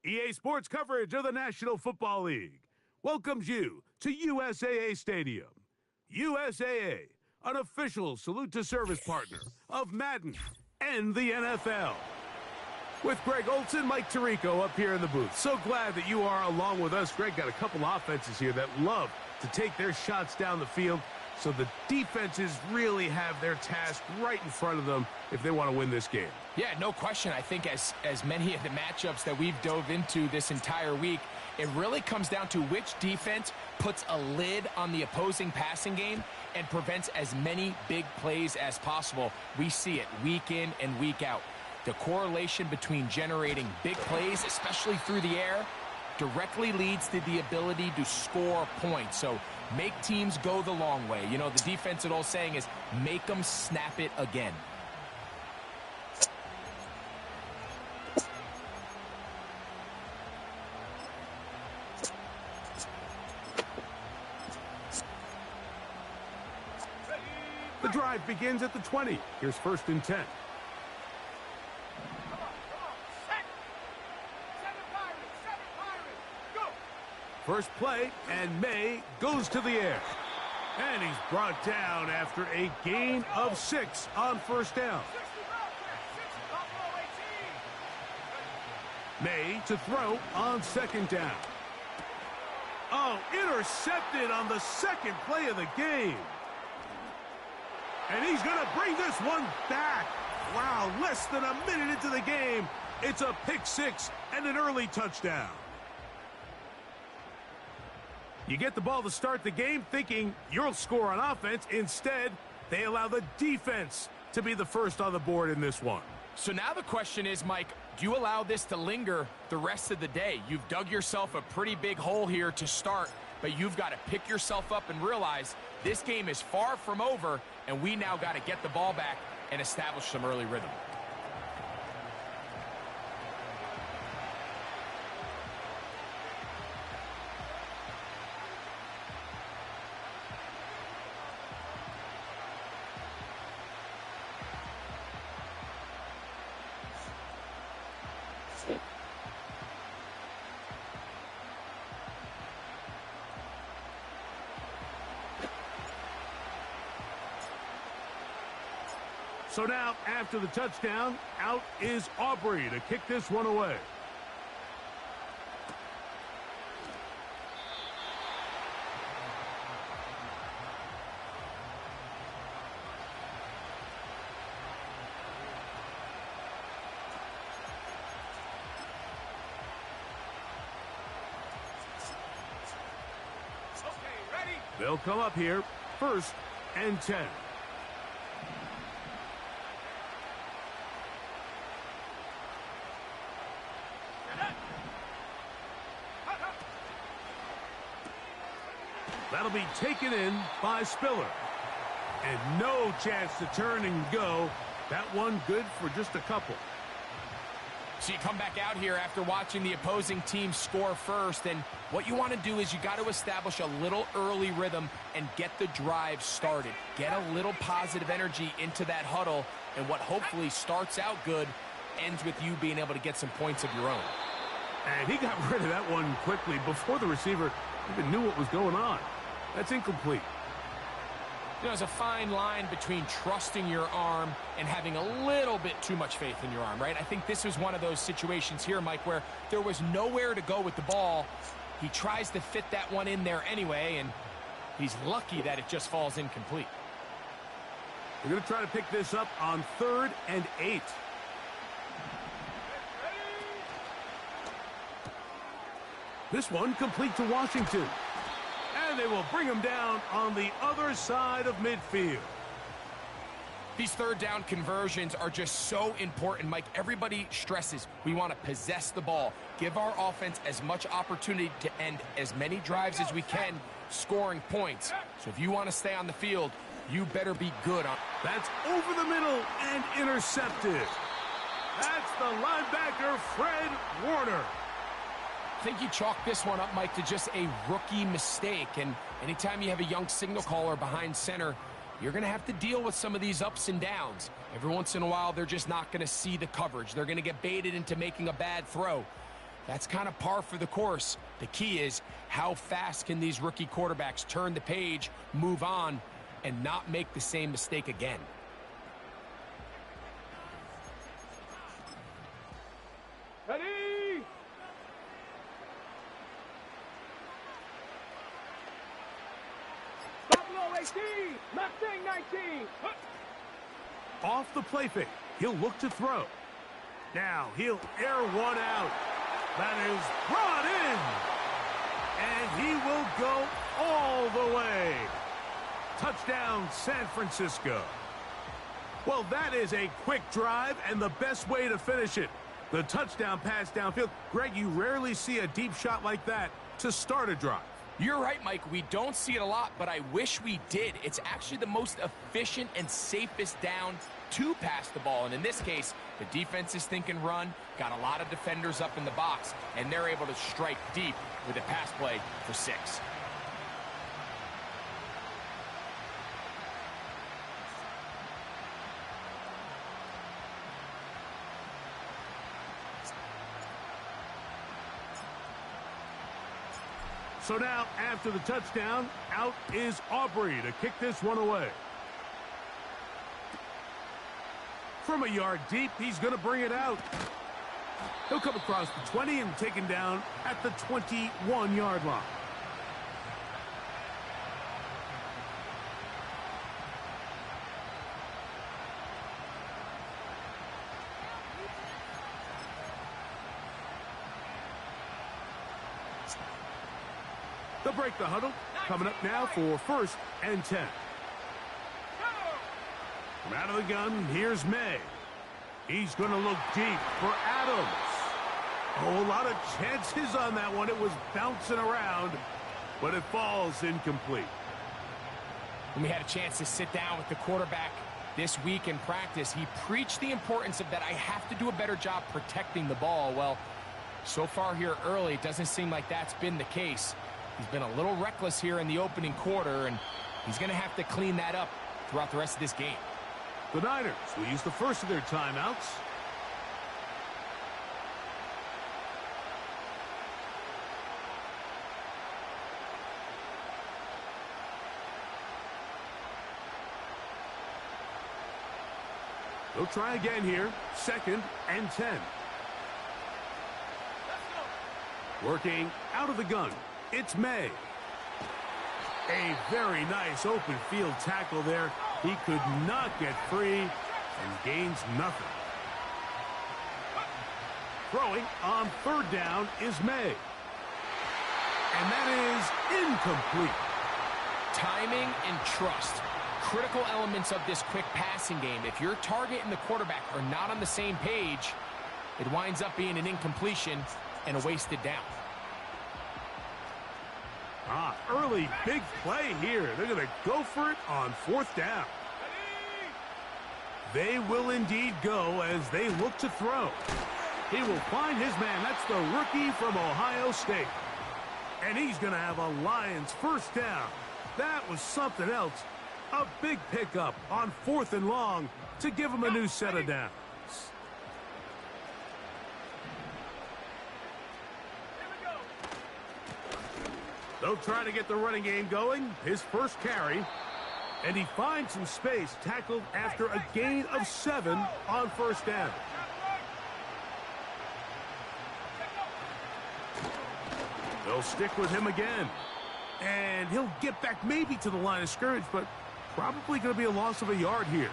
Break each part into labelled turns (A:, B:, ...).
A: EA Sports coverage of the National Football League welcomes you to USAA Stadium. USAA, an official salute-to-service partner of Madden and the NFL. With Greg Olson, Mike Tirico up here in the booth. So glad that you are along with us. Greg got a couple offenses here that love to take their shots down the field, so the defenses really have their task right in front of them if they want to win this game.
B: Yeah, no question. I think as many of the matchups that we've dove into this entire week, it really comes down to which defense puts a lid on the opposing passing game and prevents as many big plays as possible. We see it week in and week out. The correlation between generating big plays, especially through the air, directly leads to the ability to score points. So make teams go the long way. You know, the defensive old saying is make them snap it again.
A: The drive begins at the 20. Here's 1st and 10. First play, and May goes to the air. And he's brought down after a gain of 6 on 1st down. May to throw on 2nd down. Oh, intercepted on the 2nd play of the game. And he's going to bring this one back. Wow, less than a minute into the game. It's a pick 6 and an early touchdown. You get the ball to start the game thinking you'll score on offense. Instead, they allow the defense to be the first on the board in this one.
B: So now the question is, Mike, do you allow this to linger the rest of the day? You've dug yourself a pretty big hole here to start, but you've got to pick yourself up and realize this game is far from over, and we now got to get the ball back and establish some early rhythm.
A: So now, after the touchdown, out is Aubrey to kick this one away.
C: Okay, ready?
A: They'll come up here, 1st and 10. That'll be taken in by Spiller. And no chance to turn and go. That one good for just a couple.
B: So you come back out here after watching the opposing team score first, and what you want to do is you got to establish a little early rhythm and get the drive started. Get a little positive energy into that huddle, and what hopefully starts out good ends with you being able to get some points of your own.
A: And he got rid of that one quickly before the receiver even knew what was going on. That's incomplete.
B: You know, there's a fine line between trusting your arm and having a little bit too much faith in your arm, right? I think this was one of those situations here, Mike, where there was nowhere to go with the ball. He tries to fit that one in there anyway, and he's lucky that it just falls incomplete.
A: We're going to try to pick this up on 3rd and 8. This one complete to Washington. And they will bring him down on the other side of midfield.
B: These 3rd down conversions are just so important, Mike. Everybody stresses we want to possess the ball, give our offense as much opportunity to end as many drives as we can, scoring points. So if you want to stay on the field, you better be good on.
A: That's over the middle and intercepted. That's the linebacker, Fred Warner.
B: I think you chalk this one up, Mike, to just a rookie mistake. And anytime you have a young signal caller behind center, you're going to have to deal with some of these ups and downs. Every once in a while, they're just not going to see the coverage. They're going to get baited into making a bad throw. That's kind of par for the course. The key is how fast can these rookie quarterbacks turn the page, move on, and not make the same mistake again.
A: Ready?
C: Buffalo 18, Mustang 19.
A: Off the play fake. He'll look to throw. Now he'll air one out. That is brought in. And he will go all the way. Touchdown, San Francisco. Well, that is a quick drive and the best way to finish it. The touchdown pass downfield. Greg, you rarely see a deep shot like that to start a drive.
B: You're right, Mike. We don't see it a lot, but I wish we did. It's actually the most efficient and safest down to pass the ball. And in this case, the defense is thinking run, got a lot of defenders up in the box, and they're able to strike deep with a pass play for 6.
A: So now, after the touchdown, out is Aubrey to kick this one away. From a yard deep, he's going to bring it out. He'll come across the 20 and taken down at the 21-yard line. They'll break the huddle. Coming up now for 1st and 10. From out of the gun, here's May. He's going to look deep for Adams. Oh, a lot of chances on that one. It was bouncing around, but it falls incomplete.
B: When we had a chance to sit down with the quarterback this week in practice, he preached the importance of that I have to do a better job protecting the ball. Well, so far here early, it doesn't seem like that's been the case. He's been a little reckless here in the opening quarter, and he's going to have to clean that up throughout the rest of this game.
A: The Niners will use the first of their timeouts. They'll try again here. 2nd and 10. Working out of the gun. It's May. A very nice open field tackle there. He could not get free and gains nothing. Throwing on 3rd down is May. And that is incomplete.
B: Timing and trust. Critical elements of this quick passing game. If your target and the quarterback are not on the same page, it winds up being an incompletion and a wasted down.
A: Early big play here. They're going to go for it on 4th down. They will indeed go as they look to throw. He will find his man. That's the rookie from Ohio State. And he's going to have a Lions 1st down. That was something else. A big pickup on 4th and long to give him a new set of downs. They'll try to get the running game going. His first carry. And he finds some space, tackled after a gain of 7 on 1st down. They'll stick with him again. And he'll get back maybe to the line of scrimmage, but probably going to be a loss of a yard here.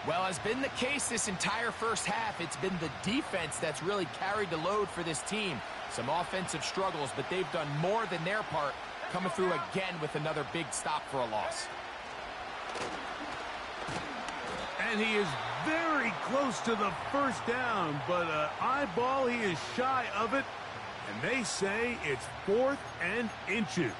B: Well, has been the case this entire first half. It's been the defense that's really carried the load for this team. Some offensive struggles, but they've done more than their part, coming through again with another big stop for a loss.
A: And he is very close to the 1st down, but eyeball, he is shy of it. And they say it's 4th and inches.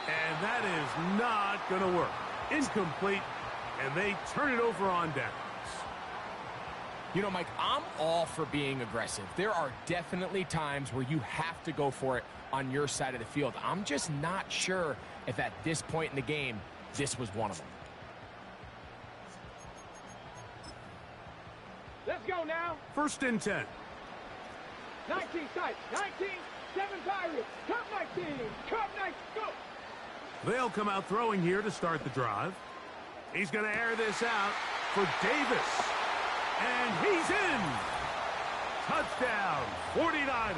A: And that is not going to work. Incomplete, and they turn it over on downs.
B: You know, Mike, I'm all for being aggressive. There are definitely times where you have to go for it on your side of the field. I'm just not sure if at this point in the game, this was one of them.
C: Let's go now.
A: 1st and 10.
C: 19 tight. 19. 7 Pirates. Cup 19. Cup 19. Go.
A: They'll come out throwing here to start the drive. He's going to air this out for Davis. And he's in. Touchdown, 49ers.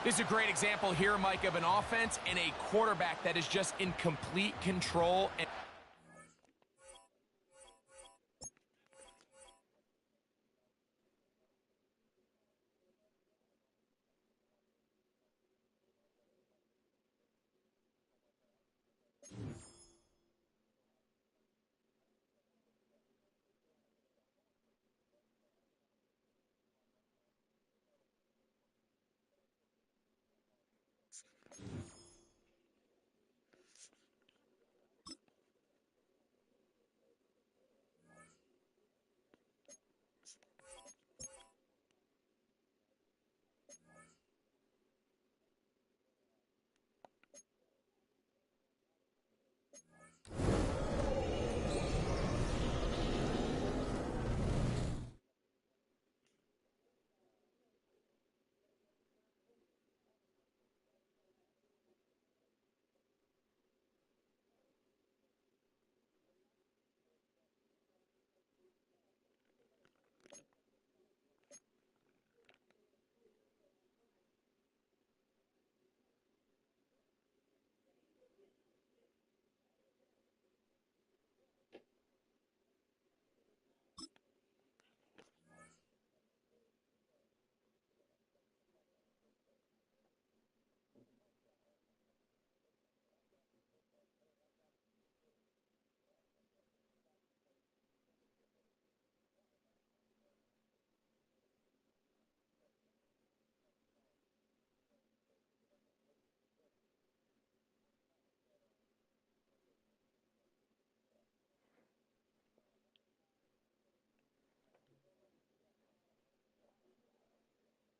B: This is a great example here, Mike, of an offense and a quarterback that is just in complete control. And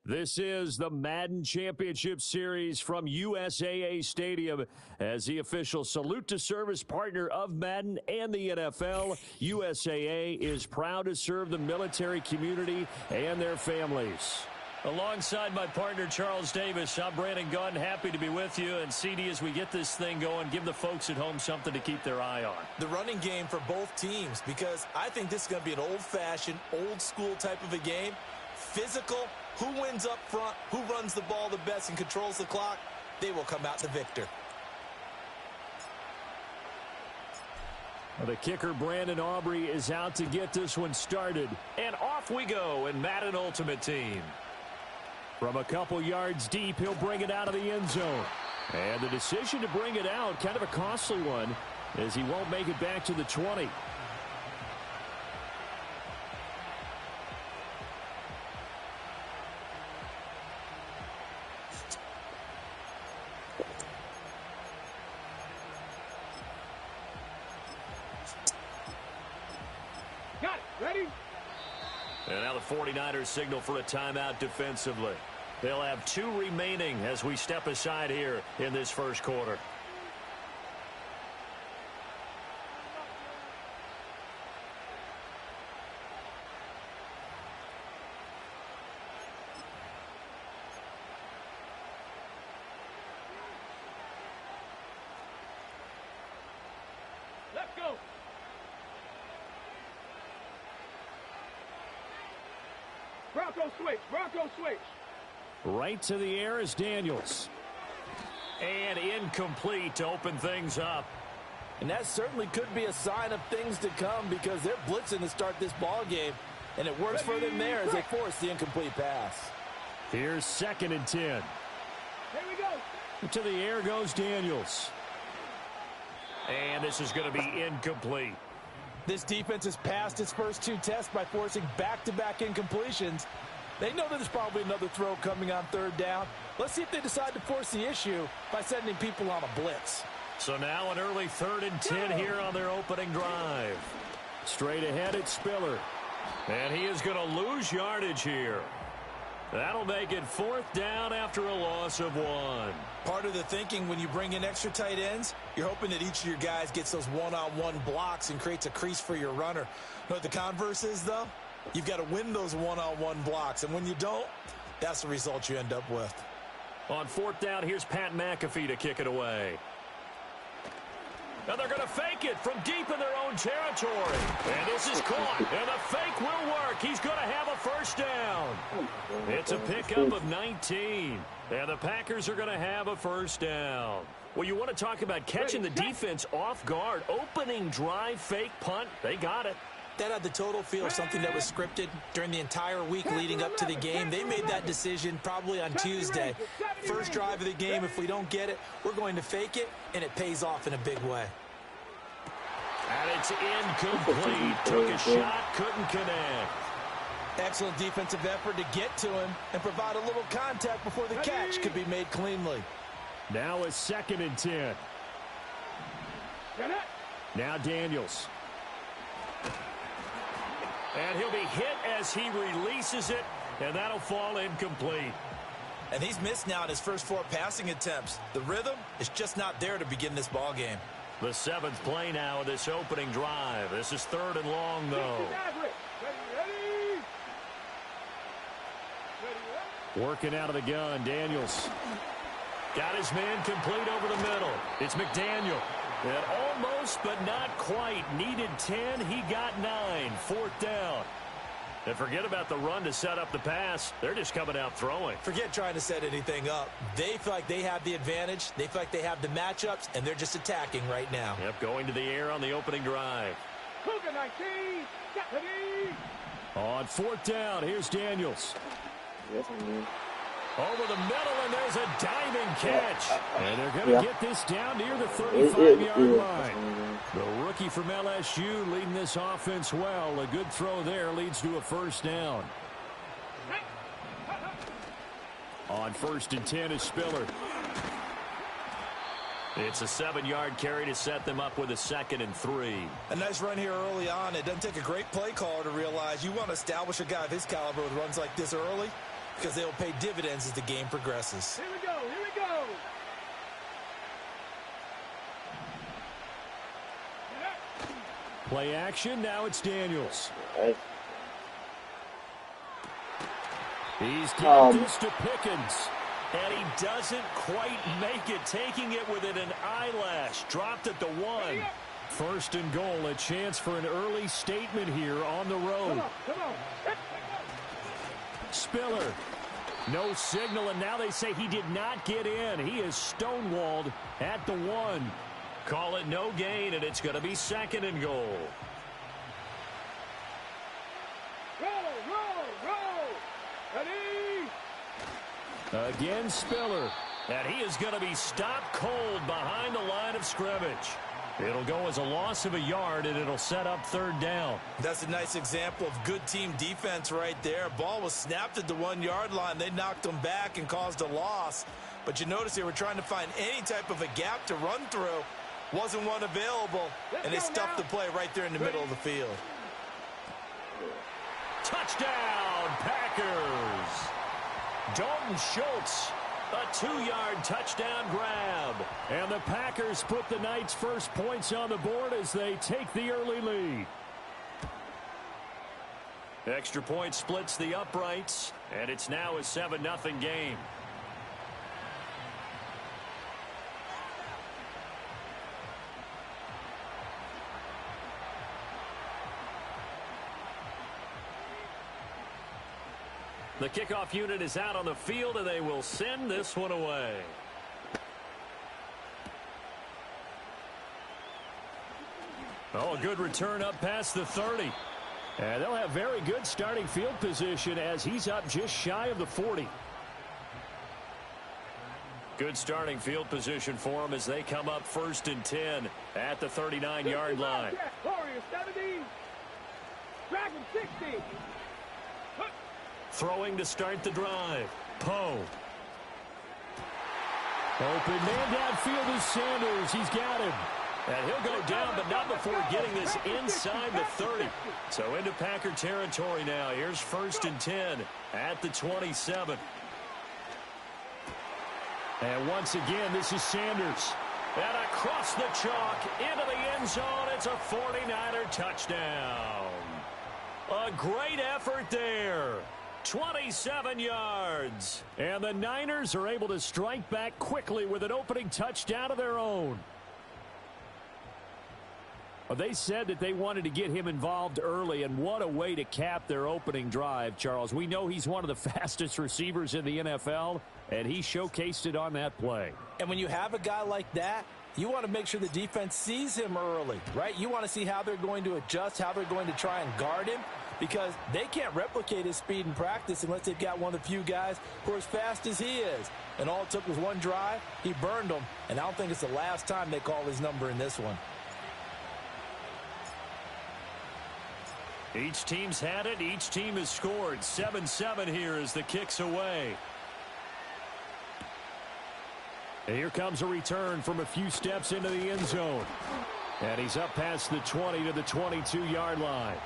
D: This is the Madden Championship Series from USAA Stadium. As the official salute to service partner of Madden and the NFL, USAA is proud to serve the military community and their families. Alongside my partner, Charles Davis, I'm Brandon Gunn. Happy to be with you. And CD, as we get this thing going, give the folks at home something to keep their eye on.
E: The running game for both teams, because I think this is going to be an old-fashioned, old-school type of a game. Physical. Who wins up front, who runs the ball the best and controls the clock, they will come out the victor.
D: Well, the kicker, Brandon Aubrey, is out to get this one started. And off we go in Madden Ultimate Team. From a couple yards deep, he'll bring it out of the end zone. And the decision to bring it out, kind of a costly one, as he won't make it back to the 20.
C: Got it. Ready?
D: And now the 49ers signal for a timeout defensively. They'll have 2 remaining as we step aside here in this first quarter.
C: Let's go. Bronco switch. Bronco switch.
D: Right to the air is Daniels. And incomplete to open things up.
E: And that certainly could be a sign of things to come, because they're blitzing to start this ball game, and it works for them there as they force the incomplete pass.
D: Here's 2nd and 10.
C: Here we go.
D: To the air goes Daniels. And this is going to be incomplete.
E: This defense has passed its first 2 tests by forcing back-to-back incompletions. They know that there's probably another throw coming on 3rd down. Let's see if they decide to force the issue by sending people on a blitz.
D: So now an early 3rd and 10 here on their opening drive. Straight ahead, it's Spiller. And he is going to lose yardage here. That'll make it 4th down after a loss of 1.
E: Part of the thinking when you bring in extra tight ends, you're hoping that each of your guys gets those one-on-one blocks and creates a crease for your runner. You know what the converse is, though? You've got to win those one-on-one blocks, and when you don't, that's the result you end up with.
D: On 4th down, here's Pat McAfee to kick it away. And they're going to fake it from deep in their own territory. And this is caught. And the fake will work. He's going to have a 1st down. It's a pickup of 19. And the Packers are going to have a 1st down. Well, you want to talk about catching the defense off guard. Opening drive, fake punt. They got it.
E: That had the total feel of something that was scripted during the entire week leading up to the game. They made that decision probably on Tuesday. First drive of the game, if we don't get it, we're going to fake it, and it pays off in a big way.
D: And it's incomplete. Took a shot, couldn't connect.
E: Excellent defensive effort to get to him and provide a little contact before the catch could be made cleanly.
D: Now it's 2nd and 10. Now Daniels. And he'll be hit as he releases it, and that'll fall incomplete.
E: And he's missed now in his first 4 passing attempts. The rhythm is just not there to begin this ball game.
D: The 7th play now of this opening drive. This is 3rd and long, though. Working out of the gun, Daniels. Got his man complete over the middle. It's McDaniel. And almost, but not quite. Needed 10. He got 9. 4th down. And forget about the run to set up the pass. They're just coming out throwing.
E: Forget trying to set anything up. They feel like they have the advantage. They feel like they have the matchups, and they're just attacking right now.
D: Yep, going to the air on the opening drive.
C: Cougar 19, Stephanie.
D: On 4th down, here's Daniels. Over the middle, and there's a diving catch. And they're going to get this down near the 35-yard line. The rookie from LSU leading this offense well. A good throw there leads to a 1st down. On 1st and 10 is Spiller. It's a 7-yard carry to set them up with a 2nd and 3.
E: A nice run here early on. It doesn't take a great play caller to realize you want to establish a guy of his caliber with runs like this early, because they will pay dividends as the game progresses.
C: Here we go, here we go.
D: Play action, now it's Daniels. He's giving this to Pickens. And he doesn't quite make it, taking it within an eyelash. Dropped at the 1. 1st and goal, a chance for an early statement here on the road.
C: Come on.
D: Spiller. No signal, and now they say he did not get in. He is stonewalled at the 1. Call it no gain, and it's going to be 2nd and goal.
C: Roll. Ready.
D: Again, Spiller. And he is going to be stopped cold behind the line of scrimmage. It'll go as a loss of a yard, and it'll set up 3rd down.
E: That's a nice example of good team defense right there. Ball was snapped at the 1-yard line. They knocked them back and caused a loss. But you notice they were trying to find any type of a gap to run through. Wasn't one available, and they stuffed the play right there in the middle of the field.
D: Touchdown, Packers! Dalton Schultz, a 2-yard touchdown grab. And the Packers put the night's first points on the board as they take the early lead. Extra point splits the uprights, and it's now a 7-0 game. The kickoff unit is out on the field, and they will send this one away. Oh, a good return up past the 30. And they'll have very good starting field position as he's up just shy of the 40. Good starting field position for them as they come up 1st and 10 at the 39-yard line.
C: Warriors 70. Dragon 60.
D: Throwing to start the drive. Poe. Open man downfield is Sanders. He's got him. And he'll go down, but not before getting this inside the 30. So into Packer territory now. Here's 1st and 10 at the 27. And once again, this is Sanders. And across the chalk, into the end zone. It's a 49er touchdown. A great effort there. 27 yards. And the Niners are able to strike back quickly with an opening touchdown of their own. Well, they said that they wanted to get him involved early, and what a way to cap their opening drive, Charles. We know he's one of the fastest receivers in the NFL, and he showcased it on that play.
E: And when you have a guy like that, you want to make sure the defense sees him early, right? You want to see how they're going to adjust, how they're going to try and guard him, because they can't replicate his speed in practice unless they've got one of the few guys who are as fast as he is. And all it took was one drive. He burned them, and I don't think it's the last time they call his number in this one.
D: Each team's had it. Each team has scored. 7-7 here as the kick's away. And here comes a return from a few steps into the end zone. And he's up past the 20 to the 22-yard line.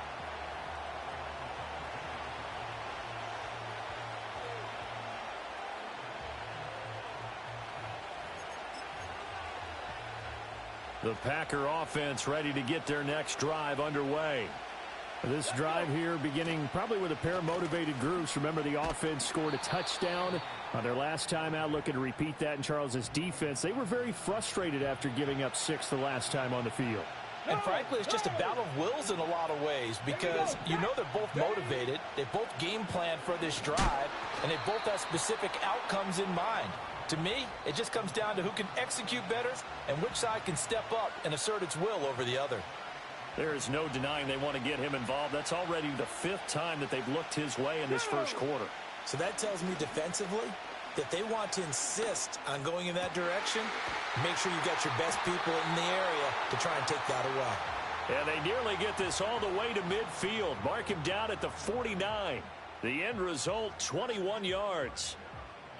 D: The Packer offense ready to get their next drive underway. This drive here beginning probably with a pair of motivated groups. Remember, the offense scored a touchdown on their last time out. Looking to repeat that in Charles's defense. They were very frustrated after giving up 6 the last time on the field.
E: And frankly, it's just a battle of wills in a lot of ways, because you know they're both motivated. They both game plan for this drive, and they both have specific outcomes in mind. To me, it just comes down to who can execute better and which side can step up and assert its will over the other.
D: There is no denying they want to get him involved. That's already the 5th time that they've looked his way in this first quarter.
E: So that tells me defensively that they want to insist on going in that direction. Make sure you got your best people in the area to try and take that away.
D: And they nearly get this all the way to midfield. Mark him down at the 49. The end result, 21 yards.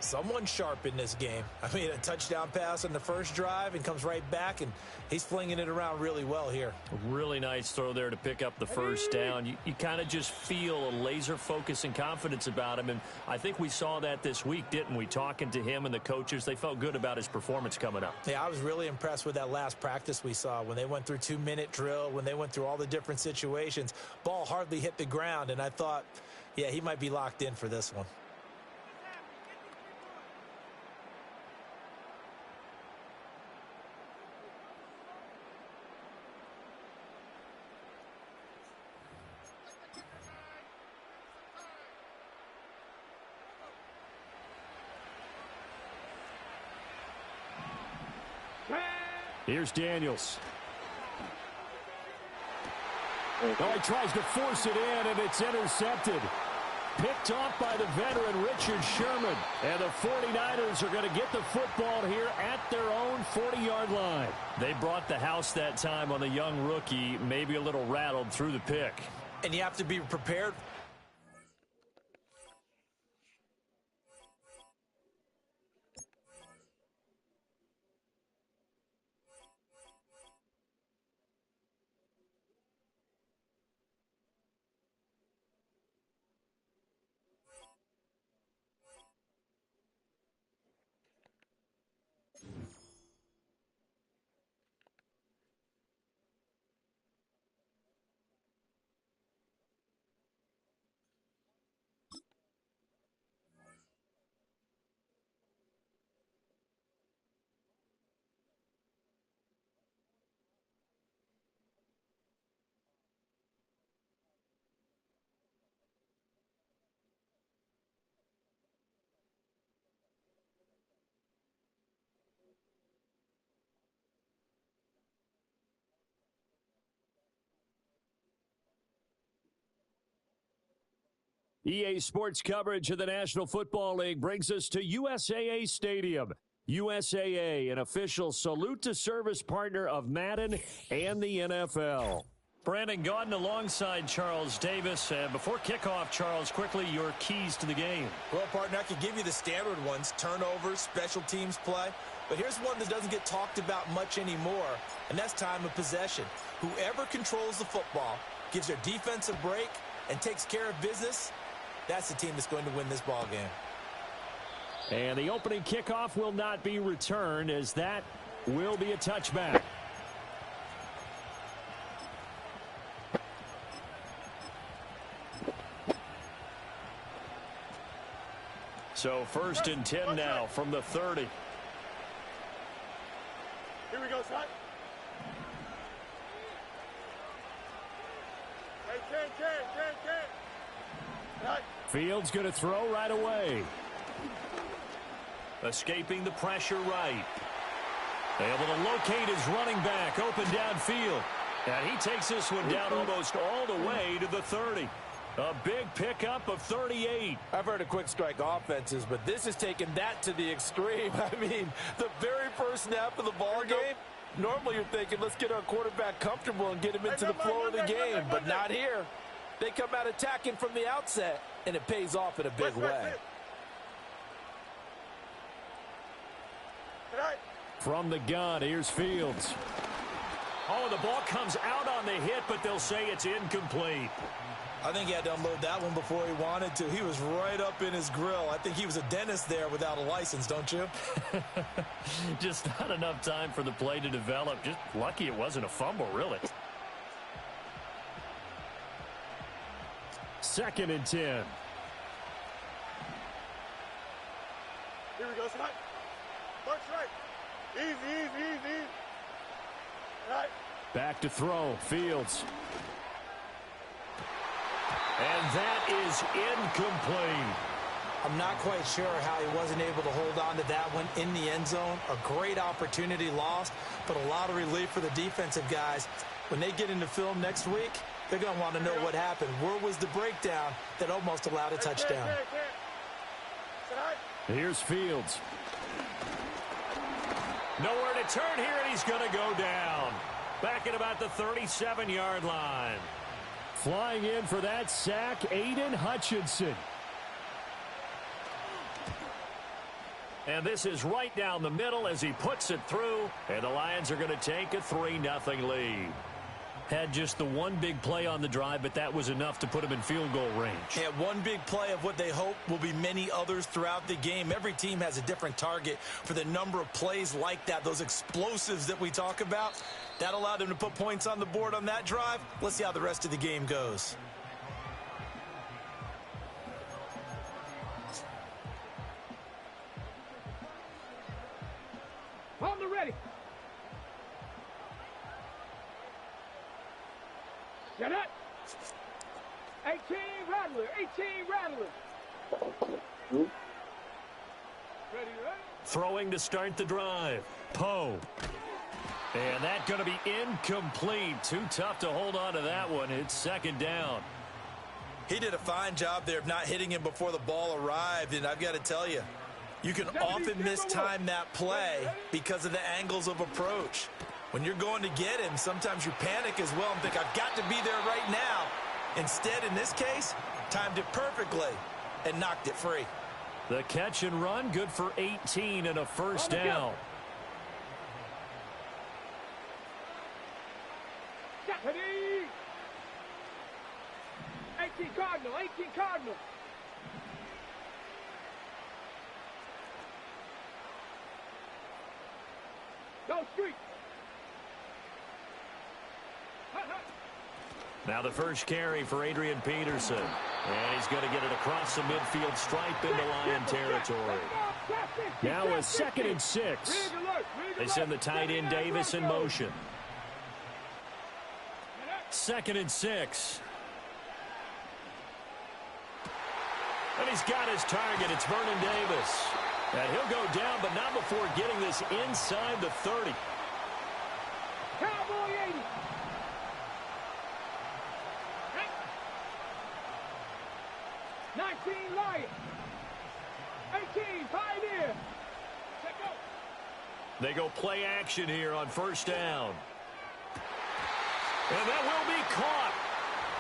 E: Someone's sharp in this game. I mean, a touchdown pass on the first drive and comes right back, and he's flinging it around really well here.
D: Really nice throw there to pick up the first down. You kind of just feel a laser focus and confidence about him, and I think we saw that this week, didn't we? Talking to him and the coaches, they felt good about his performance coming up.
E: Yeah, I was really impressed with that last practice we saw when they went through 2-minute drill, when they went through all the different situations. Ball hardly hit the ground, and I thought, yeah, he might be locked in for this one.
D: Here's Daniels. Oh, he tries to force it in, and it's intercepted. Picked off by the veteran Richard Sherman. And the 49ers are going to get the football here at their own 40-yard line. They brought the house that time on the young rookie, maybe a little rattled through the pick.
E: And you have to be prepared.
D: EA Sports coverage of the National Football League brings us to USAA Stadium. USAA, an official salute to service partner of Madden and the NFL. Brandon Gaudin alongside Charles Davis. Before kickoff, Charles, quickly your keys to the game.
E: Well, partner, I could give you the standard ones: turnovers, special teams play. But here's one that doesn't get talked about much anymore, and that's time of possession. Whoever controls the football, gives their defense a break, and takes care of business, that's the team that's going to win this ball game.
D: And the opening kickoff will not be returned, as that will be a touchback. So 1st and 10 now from the 30.
C: Here we go, son. Hey, 10. Right.
D: Fields going to throw right away. Escaping the pressure right. Able to locate his running back open downfield. And he takes this one down almost all the way to the 30. A big pickup of 38.
E: I've heard of quick strike offenses, but this has taken that to the extreme. I mean, the very first snap of the ball game, normally you're thinking, let's get our quarterback comfortable and get him into the flow of the game, but not here. They come out attacking from the outset, and it pays off in a big way.
D: From the gun, here's Fields. Oh, the ball comes out on the hit, but they'll say it's incomplete.
E: I think he had to unload that one before he wanted to. He was right up in his grill. I think he was a dentist there without a license, don't you?
D: Just not enough time for the play to develop. Just lucky it wasn't a fumble, really. 2nd and 10.
C: Here we go, son. March right. Easy. Right.
D: Back to throw. Fields. And that is incomplete.
E: I'm not quite sure how he wasn't able to hold on to that one in the end zone. A great opportunity lost, but a lot of relief for the defensive guys. When they get into film next week, they're going to want to know what happened. Where was the breakdown that almost allowed a touchdown?
D: Here's Fields. Nowhere to turn here, and he's going to go down. Back at about the 37-yard line. Flying in for that sack, Aiden Hutchinson. And this is right down the middle as he puts it through, and the Lions are going to take a 3-0 lead. Had just the one big play on the drive, but that was enough to put him in field goal range.
E: Yeah, one big play of what they hope will be many others throughout the game. Every team has a different target for the number of plays like that, those explosives that we talk about. That allowed them to put points on the board on that drive. Let's see how the rest of the game goes.
C: On the ready. Get it. 18 Rattler. Ready, ready.
D: Throwing to start the drive. Poe. And that's going to be incomplete. Too tough to hold on to that one. It's 2nd down.
E: He did a fine job there of not hitting him before the ball arrived, and I've got to tell you, you can often mistime that play because of the angles of approach. When you're going to get him, sometimes you panic as well and think, I've got to be there right now. Instead, in this case, timed it perfectly and knocked it free.
D: The catch and run, good for 18 and a 1st down.
C: Deputy! 18 Cardinal. Go street.
D: Now the first carry for Adrian Peterson. And he's going to get it across the midfield stripe into Lion territory. Now a 2nd and 6. They send the tight end Davis in motion. 2nd and 6. And he's got his target. It's Vernon Davis. And he'll go down, but not before getting this inside the 30.
C: Cowboy 80. 19 Lion. 18 Pioneer. Check out.
D: They go play action here on 1st down. And that will be caught,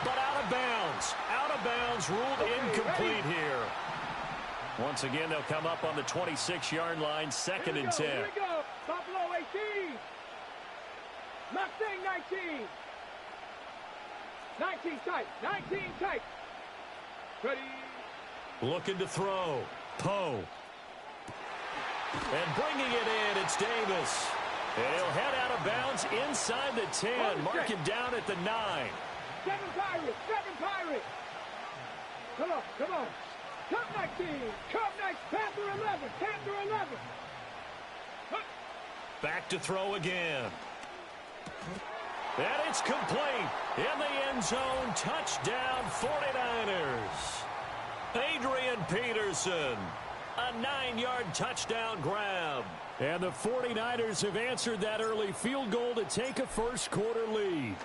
D: but out of bounds. Out of bounds, ruled incomplete here. Once again, they'll come up on the 26-yard line, 2nd and 10.
C: Here we go. Mustang 19. 19 tight. 19 tight. Ready.
D: Looking to throw. Poe. And bringing it in, it's Davis. And he'll head out of bounds inside the 10. Mark him down at the 9.
C: 7 Pirates. 7 Pirates. Come on. Come on. Cup 19. Cup 19. Panther 11. Panther 11.
D: Back to throw again. And it's complete. In the end zone. Touchdown 49ers. Adrian Peterson. A 9-yard touchdown grab. And the 49ers have answered that early field goal to take a first quarter lead.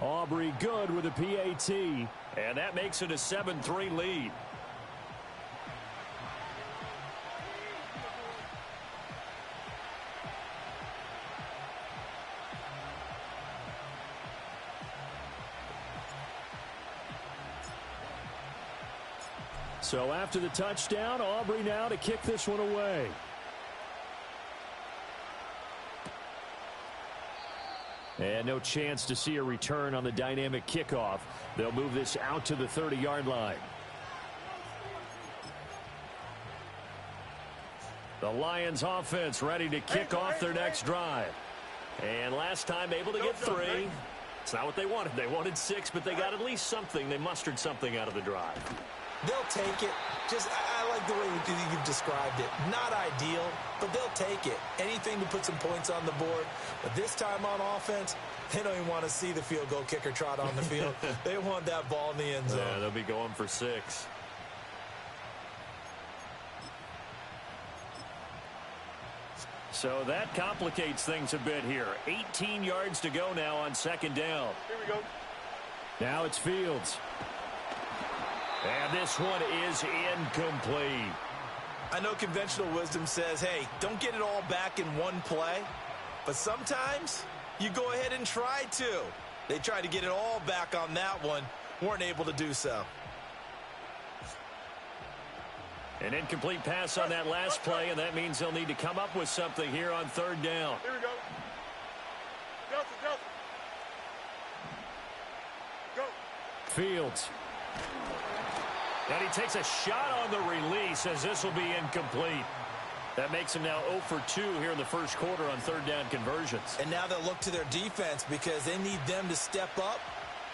D: Aubrey good with a PAT. And that makes it a 7-3 lead. So after the touchdown, Aubrey now to kick this one away. And no chance to see a return on the dynamic kickoff. They'll move this out to the 30-yard line. The Lions offense ready to kick off their next drive. And last time able to get 3. It's not what they wanted. They wanted 6, but they got at least something. They mustered something out of the drive.
E: They'll take it. I like the way you've described it. Not ideal, but they'll take it. Anything to put some points on the board. But this time on offense, they don't even want to see the field goal kicker trot on the field. They want that ball in the end zone.
D: Yeah, they'll be going for 6. So that complicates things a bit here. 18 yards to go now on second down.
C: Here we go.
D: Now it's Fields. And this one is incomplete.
E: I know conventional wisdom says, hey, don't get it all back in one play. But sometimes you go ahead and try to. They tried to get it all back on that one. Weren't able to do so.
D: An incomplete pass on that last play, and that means they'll need to come up with something here on third down.
C: Here we go. Delta. Go.
D: Fields. And he takes a shot on the release as this will be incomplete. That makes him now 0 for 2 here in the first quarter on third down conversions.
E: And now they'll look to their defense because they need them to step up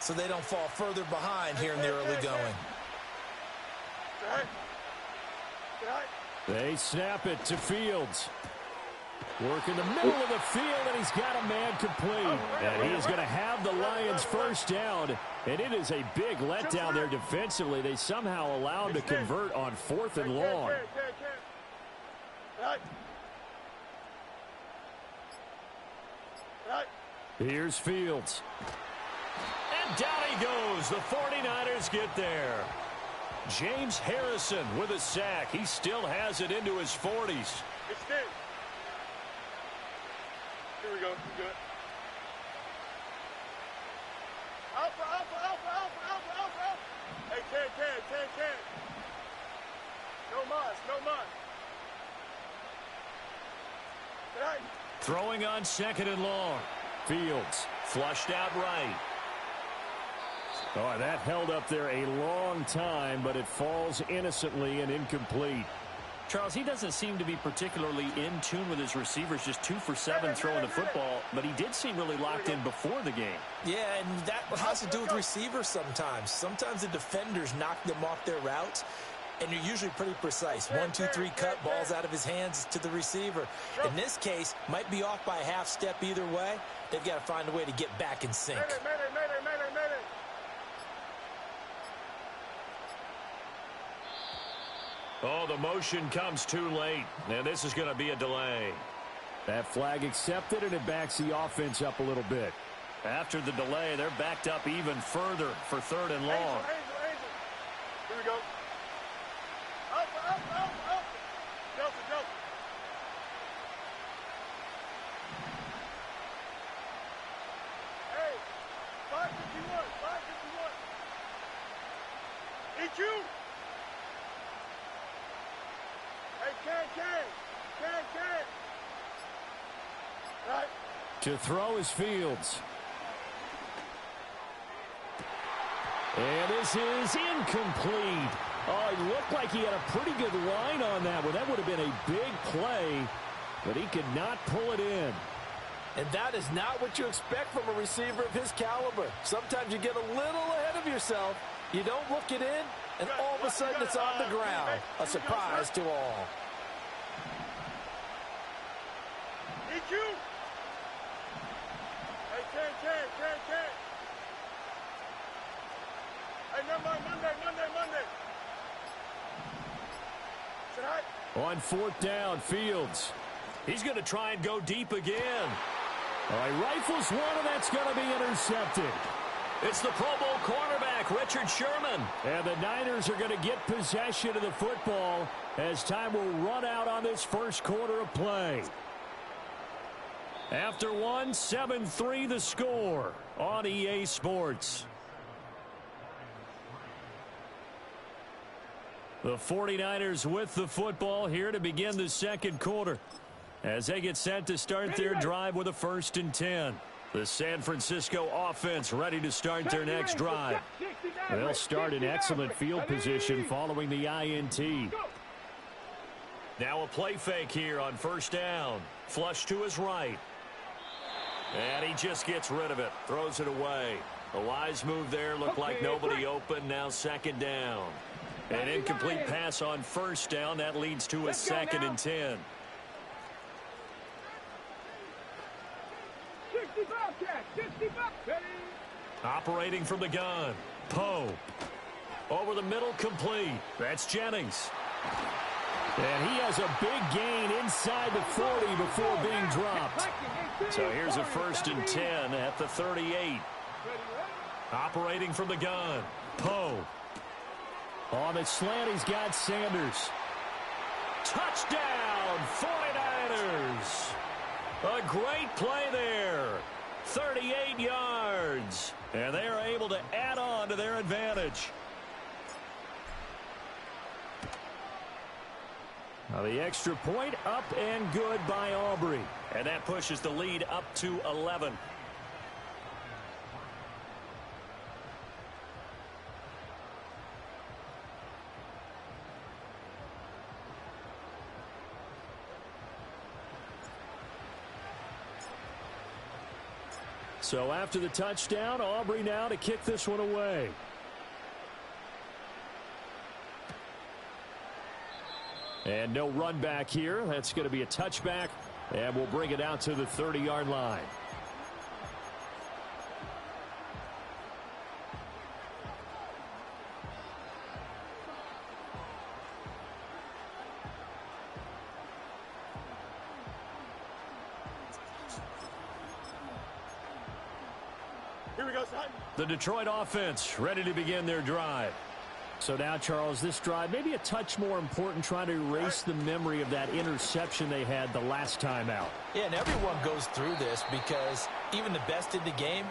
E: so they don't fall further behind here in the early going.
D: They snap it to Fields. Work in the middle of the field, and he's got a man complete. And he is going to have the Lions first down. And it is a big letdown there defensively. They somehow allow him to convert on 4th and long. Here's Fields. And down he goes. The 49ers get there. James Harrison with a sack. He still has it into his 40s.
C: Here we go. We're good. Alpha. Hey, Ken. No mas. Hey.
D: Throwing on 2nd and long. Fields flushed out right. Oh, that held up there a long time, but it falls innocently and incomplete.
F: Charles, he doesn't seem to be particularly in tune with his receivers, just 2 for 7 throwing the football, but he did seem really locked in before the game.
E: Yeah, and that has to do with receivers sometimes. Sometimes the defenders knock them off their routes, and you're usually pretty precise. 1, 2, 3 cut, balls out of his hands to the receiver. In this case, might be off by a half step either way. They've got to find a way to get back in sync.
D: Oh, the motion comes too late, and this is going to be a delay.
F: That flag accepted, and it backs the offense up a little bit.
D: After the delay, they're backed up even further for 3rd and long.
C: Angel. Here we go. Alpha. Delta. Hey, 551. EQ. Hey, Ken. Right.
D: To throw is Fields. And this is incomplete. Oh, it looked like he had a pretty good line on that one. That would have been a big play, but he could not pull it in.
E: And that is not what you expect from a receiver of his caliber. Sometimes you get a little ahead of yourself. You don't look it in, and all of a sudden it's on the ground. A surprise to all.
C: Hey, Monday.
D: On fourth down, Fields. He's going to try and go deep again. He rifles one, and that's going to be intercepted. It's the Pro Bowl cornerback, Richard Sherman. And the Niners are going to get possession of the football as time will run out on this first quarter of play. After one, 7-3 the score on EA Sports. The 49ers with the football here to begin the second quarter as they get set to start their drive with a 1st and 10. The San Francisco offense ready to start their next drive. They'll start in excellent field position following the INT. Now a play fake here on 1st down. Flush to his right. And he just gets rid of it. Throws it away. A wise move there. Looked like nobody open. Now 2nd down. An incomplete pass on 1st down. That leads to a 2nd and 10.
C: 65.
D: Operating from the gun. Poe. Over the middle, complete. That's Jennings. And he has a big gain inside the 40 before being dropped. So here's a 1st and 10 at the 38. Operating from the gun. Poe. On the slant, he's got Sanders. Touchdown, 49ers. A great play there. 38 yards. And they are able to add on to their advantage. Now the extra point up and good by Aubrey. And that pushes the lead up to 11. So after the touchdown, Aubrey now to kick this one away. And no run back here. That's going to be a touchback, and we'll bring it out to the 30-yard line.
C: Here we go, son.
D: The Detroit offense ready to begin their drive. So now, Charles, this drive maybe a touch more important, trying to erase the memory of that interception they had the last time out.
E: Yeah, and everyone goes through this because even the best in the game,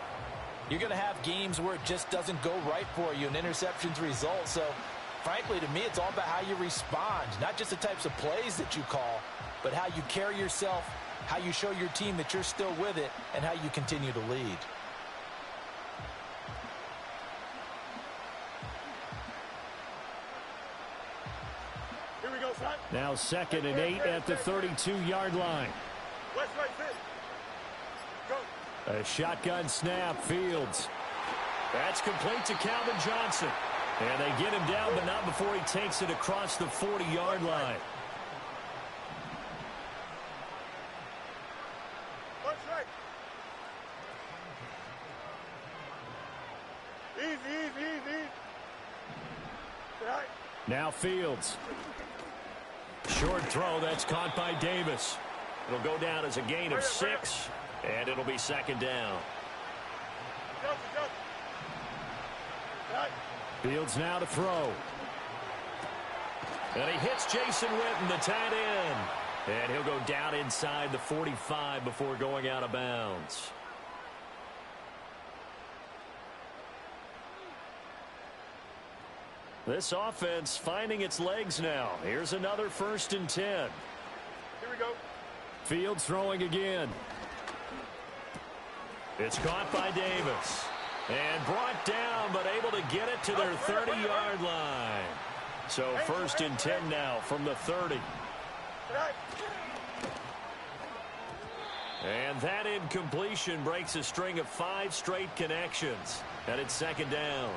E: you're going to have games where it just doesn't go right for you and interceptions result. So, frankly, to me, it's all about how you respond, not just the types of plays that you call, but how you carry yourself, how you show your team that you're still with it, and how you continue to lead.
D: Now 2nd and 8 at the 32-yard line. A shotgun snap, Fields. That's complete to Calvin Johnson. And they get him down, but not before he takes it across the 40-yard line.
C: Easy.
D: Now Fields. Short throw, that's caught by Davis. It'll go down as a gain of 6, and it'll be 2nd down. Fields now to throw. And he hits Jason Witten, the tight end. And he'll go down inside the 45 before going out of bounds. This offense finding its legs now. Here's another 1st and 10.
C: Here we go.
D: Fields throwing again. It's caught by Davis. And brought down, but able to get it to their 30-yard line. So 1st and 10 now from the 30. And that incompletion breaks a string of 5 straight connections. And it's 2nd down.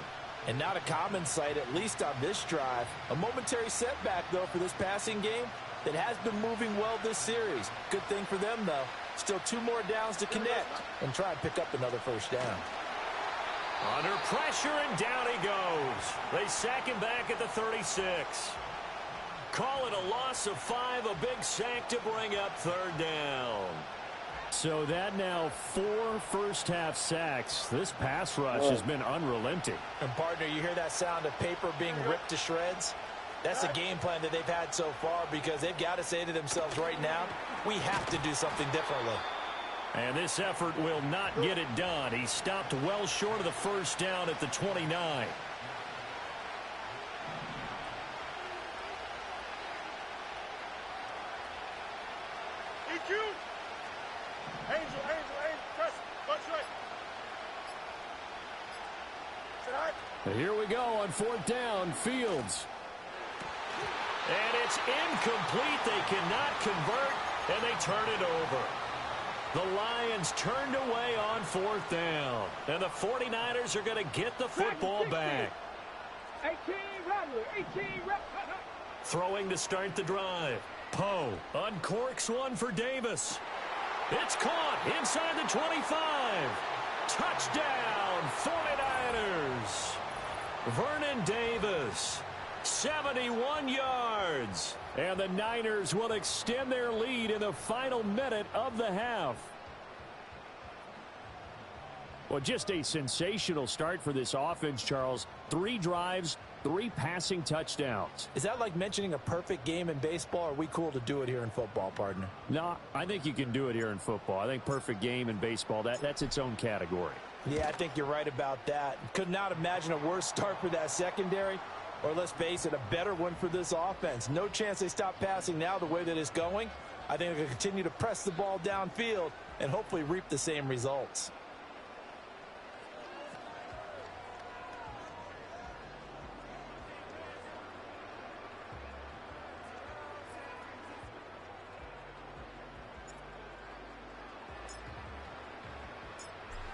E: And not a common sight, at least on this drive. A momentary setback, though, for this passing game that has been moving well this series. Good thing for them, though. Still 2 more downs to connect and try and pick up another 1st down.
D: Under pressure, and down he goes. They sack him back at the 36. Call it a loss of 5, a big sack to bring up 3rd down.
F: So that now 4 first-half sacks. This pass rush has been unrelenting.
E: And, partner, you hear that sound of paper being ripped to shreds? That's a game plan that they've had so far because they've got to say to themselves right now, we have to do something differently.
D: And this effort will not get it done. He stopped well short of the 1st down at the 29.
C: EQ! Angel, press, watch right.
F: Here we go on 4th down. Fields.
D: And it's incomplete. They cannot convert, and they turn it over. The Lions turned away on 4th down. And the 49ers are going to get the football back.
C: 18, Rattler, 18,
D: Throwing to start the drive. Poe uncorks one for Davis. It's caught inside the 25. Touchdown, 49ers. Vernon Davis, 71 yards. And the Niners will extend their lead in the final minute of the half.
F: Well, just a sensational start for this offense, Charles. 3 drives, 3 passing touchdowns.
E: Is that like mentioning a perfect game in baseball? Or are we cool to do it here in football, partner?
F: No, I think you can do it here in football. I think perfect game in baseball, that's its own category.
E: Yeah, I think you're right about that. Could not imagine a worse start for that secondary. Or let's face it, a better one for this offense. No chance they stop passing now the way that it's going. I think they'll continue to press the ball downfield and hopefully reap the same results.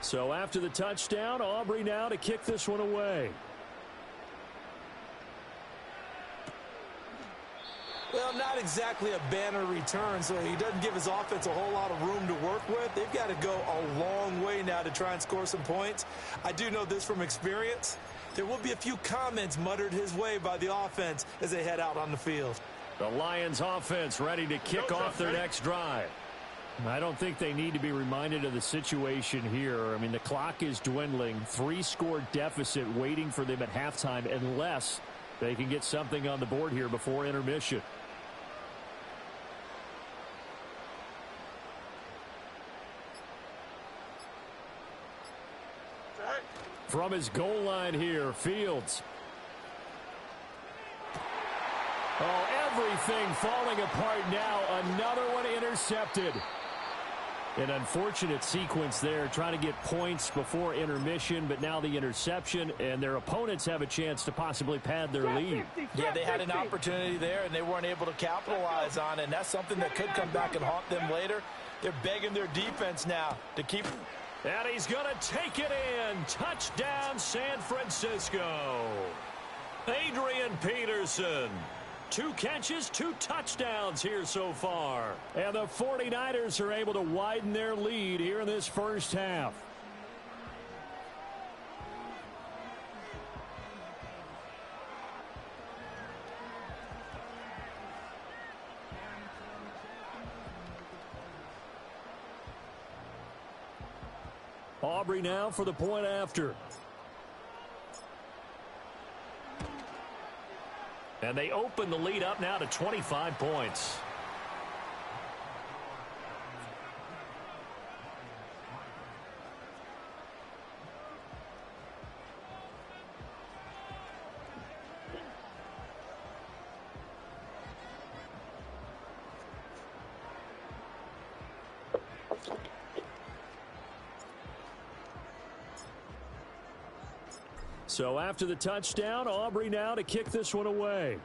F: So after the touchdown, Aubrey now to kick this one away.
E: Well, not exactly a banner return, so he doesn't give his offense a whole lot of room to work with. They've got to go a long way now to try and score some points. I do know this from experience. There will be a few comments muttered his way by the offense as they head out on the field.
D: The Lions offense ready to kick off their next drive.
F: I don't think they need to be reminded of the situation here. I mean, the clock is dwindling. 3-score deficit waiting for them at halftime unless they can get something on the board here before intermission. From his goal line here, Fields. Oh, everything falling apart now. Another one intercepted. An unfortunate sequence there, trying to get points before intermission, but now the interception, and their opponents have a chance to possibly pad their lead.
E: Yeah, they had an opportunity there, and they weren't able to capitalize on it, and that's something that could come back and haunt them later. They're begging their defense now to keep.
D: And he's going to take it in. Touchdown, San Francisco. Adrian Peterson. 2 catches, 2 touchdowns here so far.
F: And the 49ers are able to widen their lead here in this first half. Aubrey now for the point after.
D: And they open the lead up now to 25 points.
F: So after the touchdown, Aubrey now to kick this one away.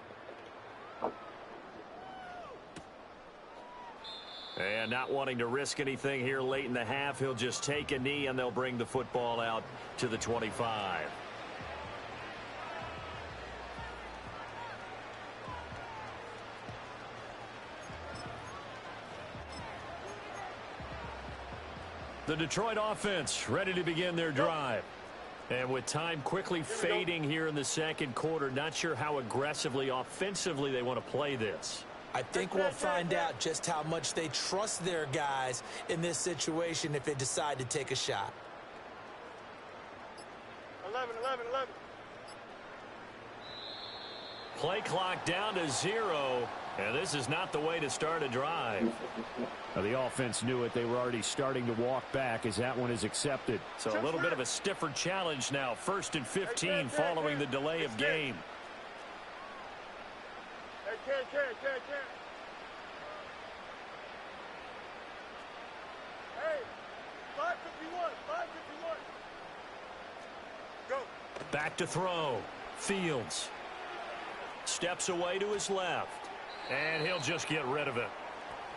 F: And not wanting to risk anything here late in the half, he'll just take a knee and they'll bring the football out to the 25. The Detroit offense ready to begin their drive. And with time quickly fading here in the second quarter, not sure how aggressively, offensively they want to play this.
E: I think we'll find out just how much they trust their guys in this situation if they decide to take a shot.
C: 11.
F: Play clock down to 0. And this is not the way to start a drive. The offense knew it. They were already starting to walk back as that one is accepted. So a little bit of a stiffer challenge now. 1st and 15 following the delay of game.
C: Hey, Hey, 551. Go.
F: Back to throw. Fields. Steps away to his left. And he'll just get rid of it.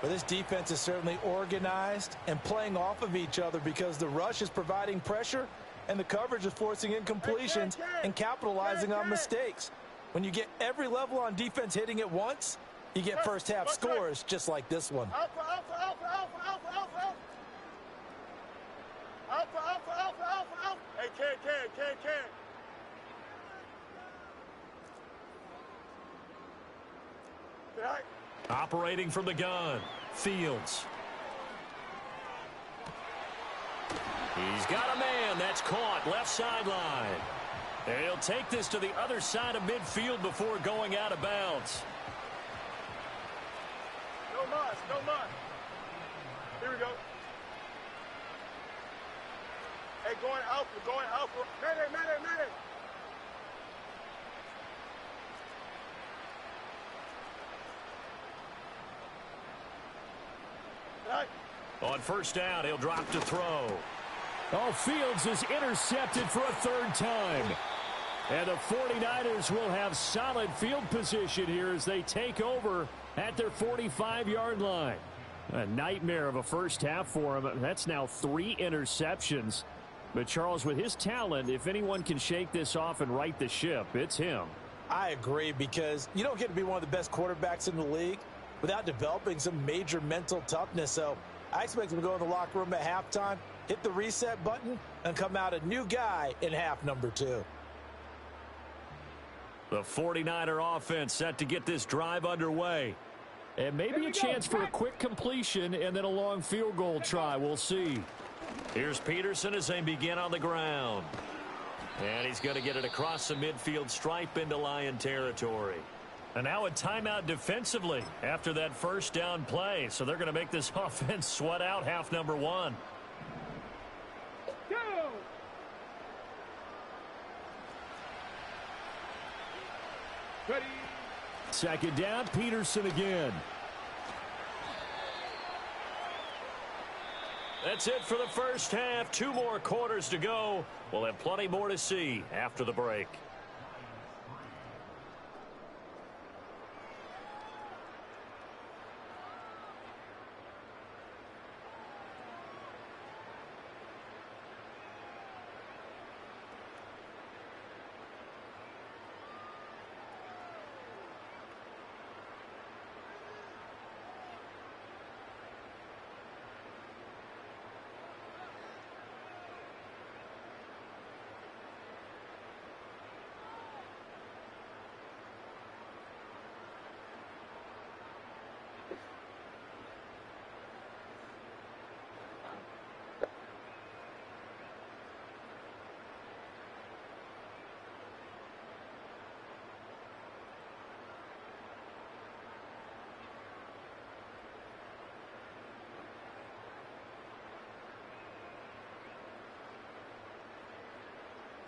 E: But this defense is certainly organized and playing off of each other because the rush is providing pressure and the coverage is forcing incompletions and capitalizing on mistakes. When you get every level on defense hitting at once, you get first half scores just like this one.
C: Alpha. Hey, can.
F: Operating from the gun. Fields. He's got a man. That's caught. Left sideline. And he'll take this to the other side of midfield before going out of bounds.
C: No muss. Here we go. Hey, going alpha. Mayday.
F: On first down, he'll drop to throw.
D: Oh, Fields is intercepted for a third time. And the 49ers will have solid field position here as they take over at their 45-yard line. A nightmare of a first half for him. That's now 3 interceptions. But, Charles, with his talent, if anyone can shake this off and right the ship, it's him.
E: I agree, because you don't get to be one of the best quarterbacks in the league without developing some major mental toughness. So I expect him to go in the locker room at halftime, hit the reset button, and come out a new guy in half number 2.
F: The 49er offense set to get this drive underway.
D: And maybe a chance for a quick completion and then a long field goal try. We'll see.
F: Here's Peterson as they begin on the ground. And he's going to get it across the midfield stripe into Lion territory. And now a timeout defensively after that first down play. So they're going to make this offense sweat out half number 1.
C: Go. Ready.
D: Second down, Peterson again.
F: That's it for the first half. 2 more quarters to go. We'll have plenty more to see after the break.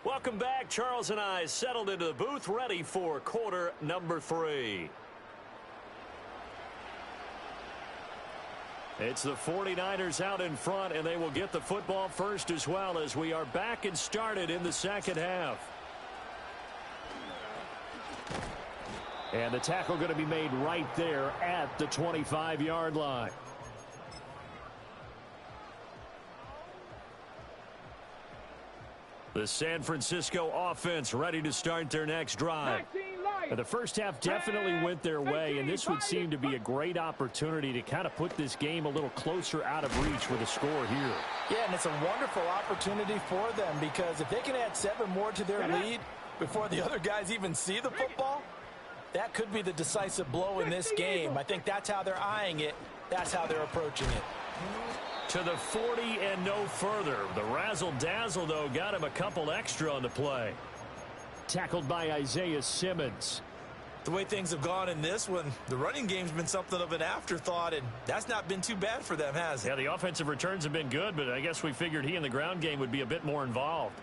F: Welcome back. Charles and I settled into the booth, ready for quarter number 3. It's the 49ers out in front, and they will get the football first as well as we are back and started in the second half. And the tackle going to be made right there at the 25-yard line. The San Francisco offense ready to start their next drive. The first half definitely went their way, and this would seem to be a great opportunity to kind of put this game a little closer out of reach with a score here.
E: Yeah, and it's a wonderful opportunity for them because if they can add 7 more to their lead before the other guys even see the football, that could be the decisive blow in this game. I think that's how they're eyeing it. That's how they're approaching it.
F: To the 40 and no further. The razzle-dazzle, though, got him a couple extra on the play. Tackled by Isaiah Simmons.
E: The way things have gone in this one, the running game's been something of an afterthought, and that's not been too bad for them, has it?
F: Yeah, the offensive returns have been good, but I guess we figured he in the ground game would be a bit more involved.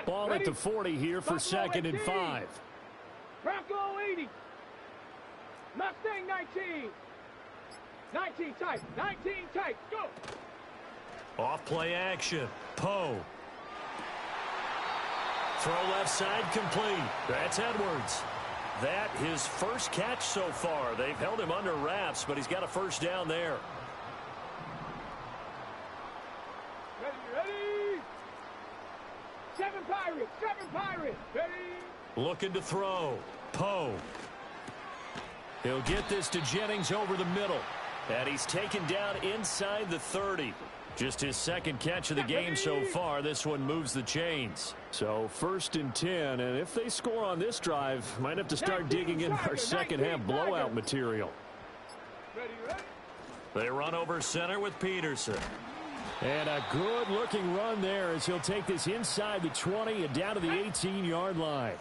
F: Ball at the 40 here for second and 5.
C: Bronco 80. Mustang 19. 19 tight. 19 tight. Go.
F: Off play action. Poe. Throw left side complete. That's Edwards. That his first catch so far. They've held him under wraps, but he's got a first down there.
C: Ready. 7 Pirates. 7 Pirates. Ready.
F: Looking to throw. Poe. He'll get this to Jennings over the middle. And he's taken down inside the 30. Just his second catch of the game so far. This one moves the chains. So 1st and 10. And if they score on this drive, might have to start digging in our second half blowout material. They run over center with Peterson. And a good-looking run there as he'll take this inside the 20 and down to the 18-yard line.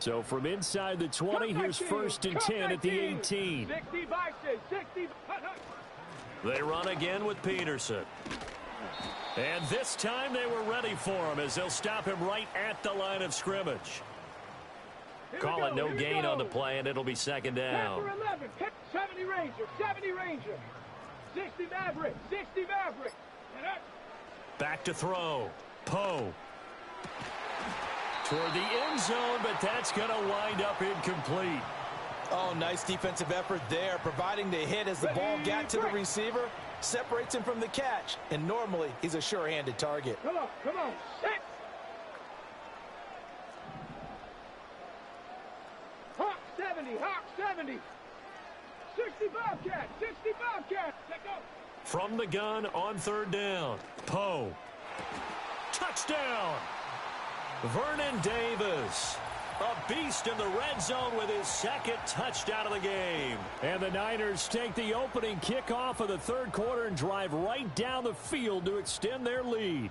F: So from inside the 20, here's 1st and 10 at the 18.
C: 60 boxes, 60.
F: They run again with Peterson. And this time they were ready for him as they'll stop him right at the line of scrimmage. Call it no gain on the play, and it'll be second down.
C: 11, 70 Ranger, 70 Ranger. 60 Maverick, 60 Maverick.
F: Back to throw. Poe. Toward the end zone, but that's going to wind up incomplete.
E: Oh, nice defensive effort there, providing the hit as the ball got to the receiver, separates him from the catch, and normally he's a sure-handed target.
C: Come on, set. Hawk 70, 60 Bobcat, 60 Bobcat, let go.
F: From the gun on 3rd down, Poe. Touchdown! Vernon Davis, a beast in the red zone with his second touchdown of the game. And the Niners take the opening kickoff of the 3rd quarter and drive right down the field to extend their lead.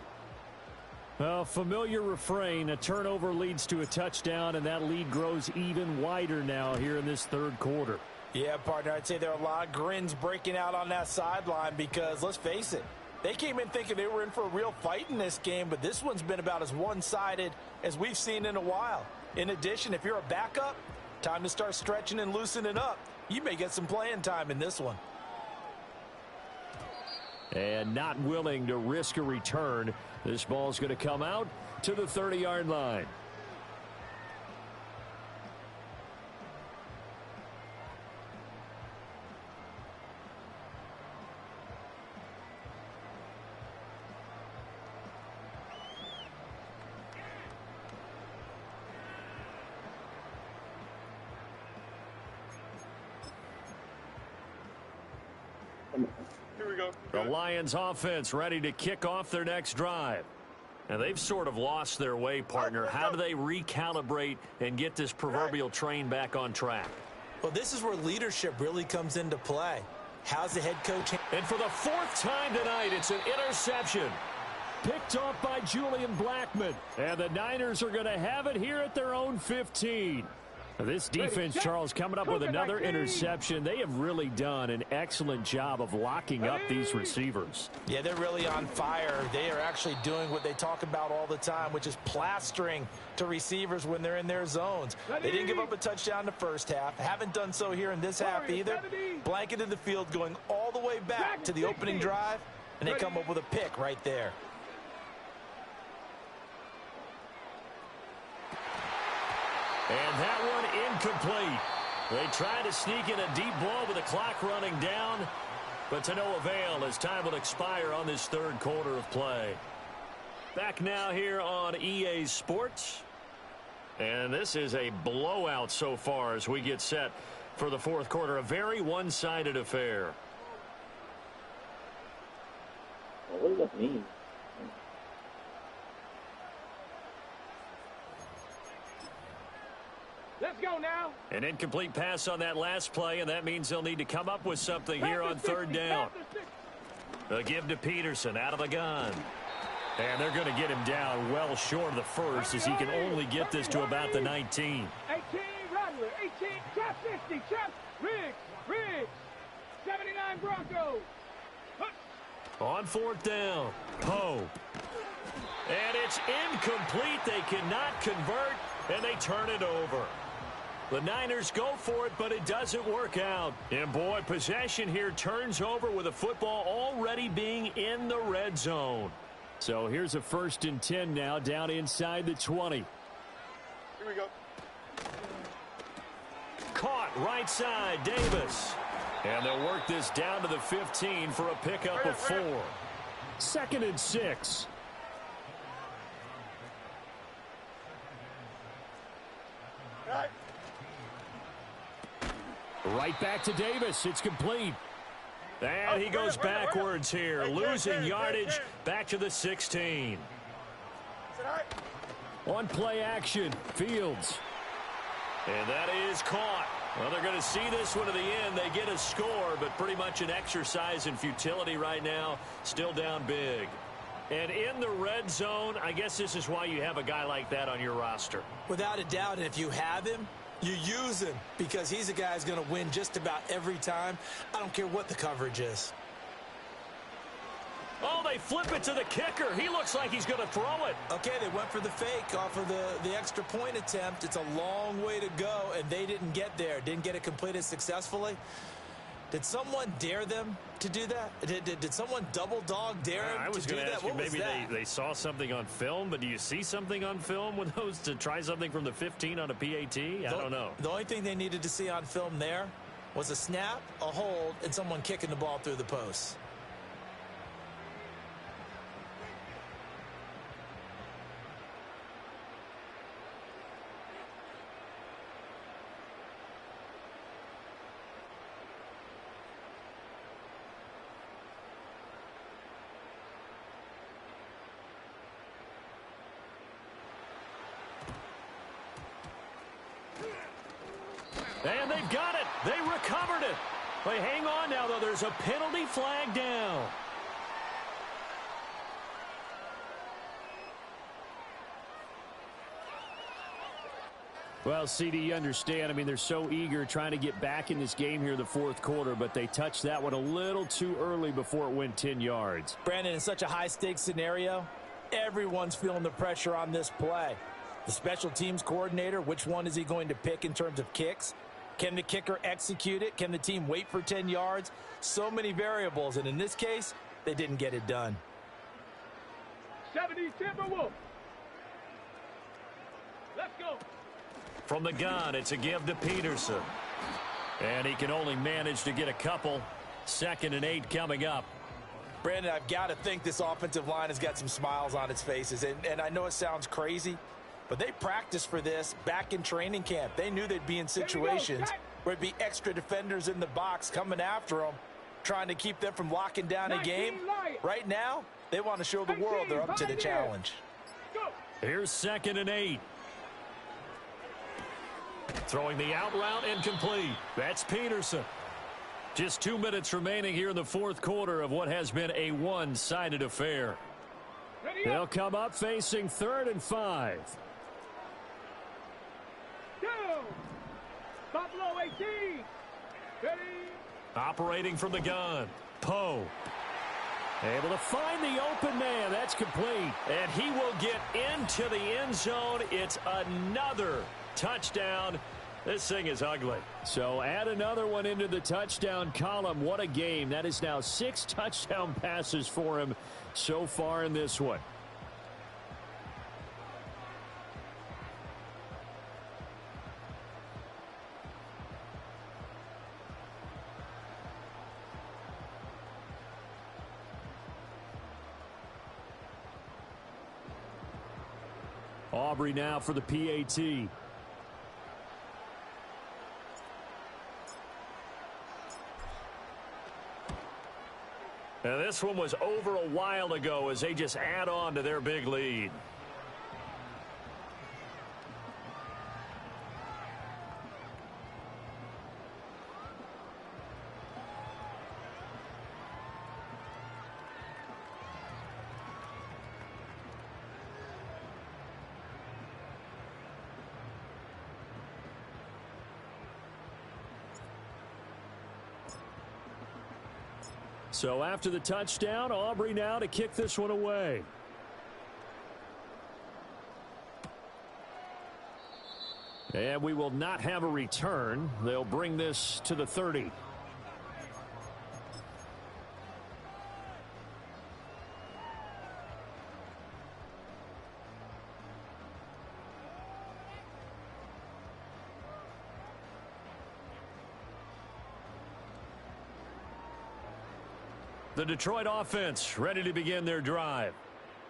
F: A familiar refrain, a turnover leads to a touchdown, and that lead grows even wider now here in this 3rd quarter.
E: Yeah, partner, I'd say there are a lot of grins breaking out on that sideline because, let's face it, they came in thinking they were in for a real fight in this game, but this one's been about as one-sided as we've seen in a while. In addition, if you're a backup, time to start stretching and loosening up. You may get some playing time in this one.
F: And not willing to risk a return, this ball's going to come out to the 30-yard line.
C: Here we go.
F: The Lions offense ready to kick off their next drive. And they've sort of lost their way, partner. How do they recalibrate and get this proverbial train back on track?
E: Well, this is where leadership really comes into play. How's the head coach?
F: And for the 4th time tonight, it's an interception. Picked off by Julian Blackmon. And the Niners are going to have it here at their own 15. This defense, Charles, coming up with another interception. They have really done an excellent job of locking up these receivers.
E: Yeah, they're really on fire. They are actually doing what they talk about all the time, which is plastering to receivers when they're in their zones. They didn't give up a touchdown the first half. Haven't done so here in this half either. Blanketed the field going all the way back to the opening drive, and they come up with a pick right there.
F: And that one incomplete. They tried to sneak in a deep ball with the clock running down, but to no avail as time will expire on this third quarter of play. Back now here on EA Sports. And this is a blowout so far as we get set for the fourth quarter. A very one-sided affair.
G: Well, what does that mean?
C: Let's go now.
F: An incomplete pass on that last play, and that means they'll need to come up with something here on third down. A give to Peterson out of the gun. And they're going to get him down well short of the first as he can only get this to about the 19.
C: 18, Rattler. 18, trap 60, trap. Riggs. 79 Broncos.
F: On fourth down, Poe. And it's incomplete. They cannot convert, and they turn it over. The Niners go for it, but it doesn't work out. And, boy, possession here turns over with the football already being in the red zone.
D: So here's a 1st and 10 now, down inside the 20.
C: Here we go.
F: Caught right side, Davis. And they'll work this down to the 15 for a pickup of 4.
D: 2nd and 6. Right back to Davis. It's complete.
F: And he goes backwards here, losing yardage back to the 16.
D: On play action, Fields.
F: And that is caught. Well, they're going to see this one to the end. They get a score, but pretty much an exercise in futility right now. Still down big. And in the red zone, I guess this is why you have a guy like that on your roster.
E: Without a doubt, and if you have him, you use him because he's a guy who's going to win just about every time. I don't care what the coverage is.
F: Oh, they flip it to the kicker. He looks like he's going to throw it.
E: Okay, they went for the fake off of the extra point attempt. It's a long way to go, and they didn't get there. Didn't get it completed successfully. Did someone dare them to do that? Did someone double dog dare them to do that?
F: I was going to ask you, maybe they saw something on film, but do you see something on film with those to try something from the 15 on a PAT? I don't know.
E: The only thing they needed to see on film there was a snap, a hold, and someone kicking the ball through the post.
F: And they've got it. They recovered it. They hang on now, though. There's a penalty flag down.
D: Well, CD, you understand. I mean, they're so eager trying to get back in this game here in the fourth quarter, but they touched that one a little too early before it went 10 yards.
E: Brandon, in such a high-stakes scenario, everyone's feeling the pressure on this play. The special teams coordinator, which one is he going to pick in terms of kicks? Can the kicker execute it? Can the team wait for 10 yards? So many variables, and in this case, they didn't get it done.
C: 70 Timberwolves. Let's go.
F: From the gun, it's a give to Peterson. And he can only manage to get a couple. 2nd and 8 coming up.
E: Brandon, I've got to think this offensive line has got some smiles on its faces. And I know it sounds crazy, but they practiced for this back in training camp. They knew they'd be in situations where it'd be extra defenders in the box coming after them, trying to keep them from locking down a game. Right now, they want to show the world they're up to the challenge.
F: Here's 2nd and 8. Throwing the out route incomplete. That's Peterson. Just 2 minutes remaining here in the fourth quarter of what has been a one-sided affair.
D: They'll come up facing 3rd and 5.
C: Down. Buffalo 18. Ready.
F: Operating from the gun. Poe.
D: Able to find the open man. That's complete.
F: And he will get into the end zone. It's another touchdown. This thing is ugly.
D: So add another one into the touchdown column. What a game. That is now 6 touchdown passes for him so far in this one.
F: Aubrey now for the PAT. Now this one was over a while ago as they just add on to their big lead. So after the touchdown, Aubrey now to kick this one away. And we will not have a return. They'll bring this to the 30. The Detroit offense ready to begin their drive.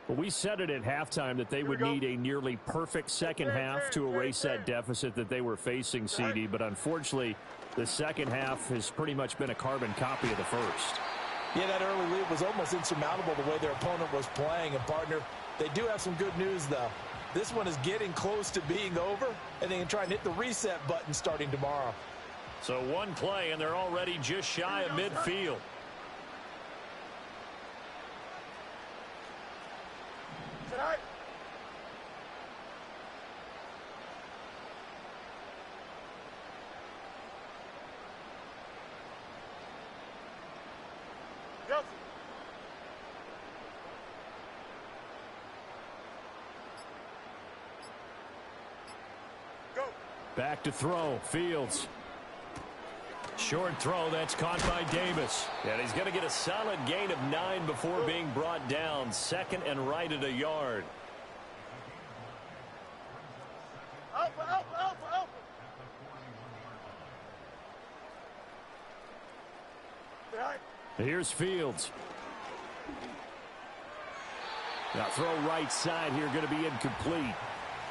F: Well, we said it at halftime that they would need a nearly perfect second half to erase that deficit that they were facing, CD. But unfortunately, the second half has pretty much been a carbon copy of the first.
E: Yeah, that early lead was almost insurmountable the way their opponent was playing. And, partner, they do have some good news, though. This one is getting close to being over, and they can try and hit the reset button starting tomorrow.
F: So one play, and they're already just shy of midfield.
C: Tonight. Johnson. Go.
F: Back to throw. Fields. Short throw. That's caught by Davis. And he's going to get a solid gain of 9 before being brought down. Second and right at a yard.
C: Alpha, alpha, alpha, alpha. Tonight.
F: Here's Fields. Now throw right side here, going to be incomplete.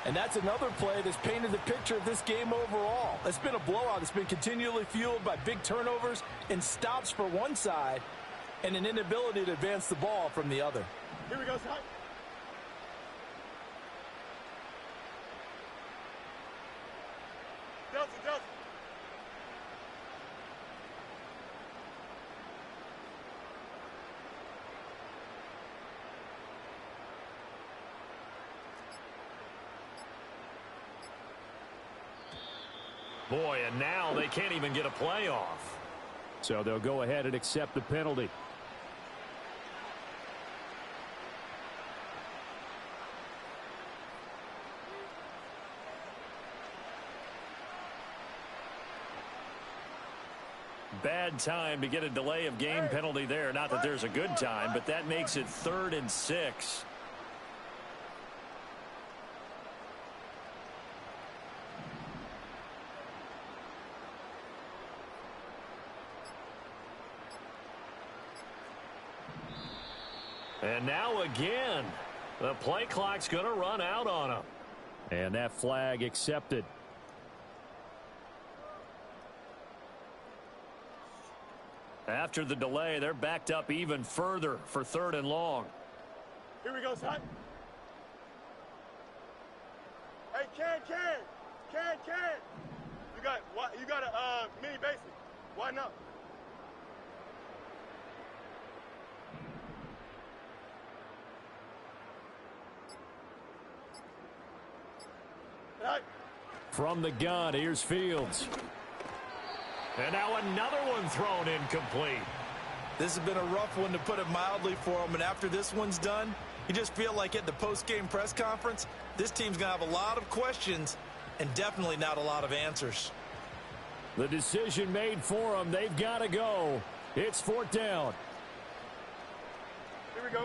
E: And that's another play that's painted the picture of this game overall. It's been a blowout. It's been continually fueled by big turnovers and stops for one side and an inability to advance the ball from the other.
C: Here we go, son. Johnson, Johnson.
F: Boy, and now they can't even get a play off. So they'll go ahead and accept the penalty. Bad time to get a delay of game penalty there. Not that there's a good time, but that makes it 3rd and 6. And now again, the play clock's going to run out on him. And that flag accepted. After the delay, they're backed up even further for 3rd and long.
C: Here we go, son. Hey, Can. You got a mini basic. Why not?
F: From the gun, here's Fields. And now another one thrown incomplete.
E: This has been a rough one, to put it mildly, for him. And after this one's done, you just feel like at the post-game press conference, this team's going to have a lot of questions and definitely not a lot of answers.
F: The decision made for them. They've got to go. It's 4th down.
C: Here we go.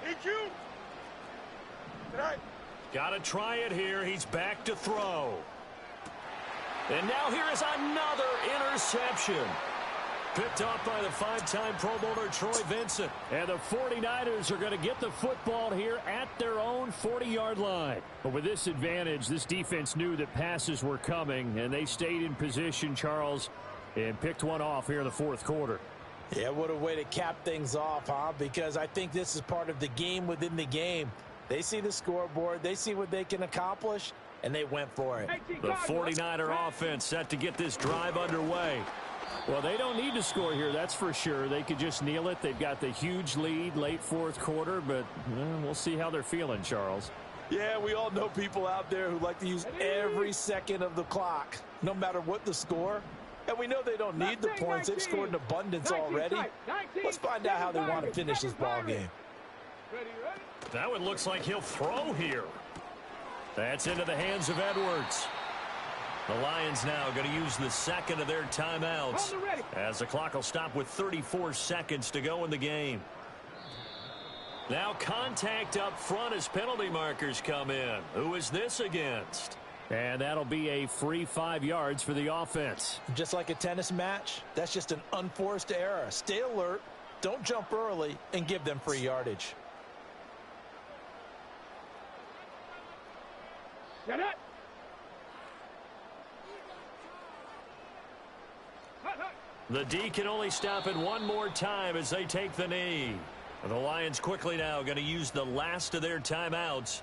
C: EQ. Tonight.
F: Got to try it here. He's back to throw. And now here is another interception. Picked off by the 5-time Pro Bowler Troy Vincent.
D: And the 49ers are going to get the football here at their own 40-yard line. But with this advantage, this defense knew that passes were coming, and they stayed in position, Charles, and picked one off here in the fourth quarter.
E: Yeah, what a way to cap things off, huh? Because I think this is part of the game within the game. They see the scoreboard, they see what they can accomplish, and they went for it.
F: The 49er offense set to get this drive underway.
D: Well, they don't need to score here, that's for sure. They could just kneel it. They've got the huge lead late fourth quarter, but we'll see how they're feeling, Charles.
E: Yeah, we all know people out there who like to use every second of the clock, no matter what the score. And we know they don't need the points. They've scored in abundance already. Let's find out how they want to finish this ball game.
F: That one looks like he'll throw here. That's into the hands of Edwards. The Lions now going to use the second of their timeouts as the clock will stop with 34 seconds to go in the game. Now contact up front as penalty markers come in. Who is this against?
D: And that'll be a free 5 yards for the offense.
E: Just like a tennis match, that's just an unforced error. Stay alert, don't jump early, and give them free yardage.
C: Get it!
F: The D can only stop it one more time as they take the knee. The Lions quickly now going to use the last of their timeouts.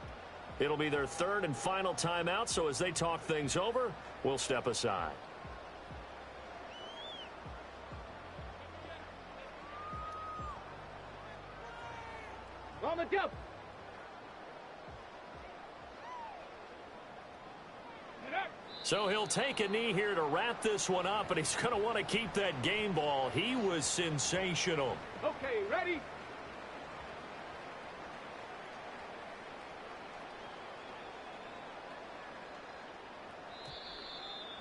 F: It'll be their third and final timeout, so as they talk things over, we'll step aside.
C: On the jump!
F: So he'll take a knee here to wrap this one up, and he's going to want to keep that game ball. He was sensational.
C: Okay, ready?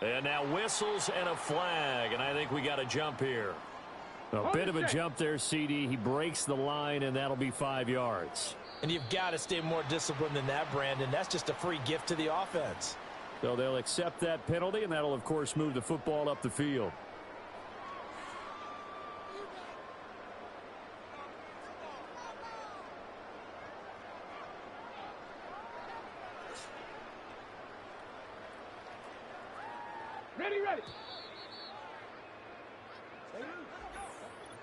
F: And now whistles and a flag, and I think we got a jump here.
D: A bit of a jump there, CD. He breaks the line, and that'll be 5 yards.
E: And you've got to stay more disciplined than that, Brandon. That's just a free gift to the offense.
D: So they'll accept that penalty, and that'll, of course, move the football up the field.
C: Ready.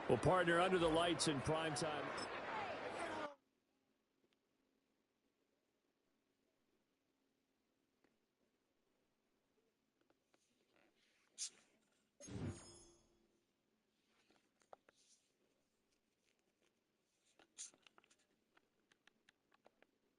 D: Well, partner, under the lights in prime time.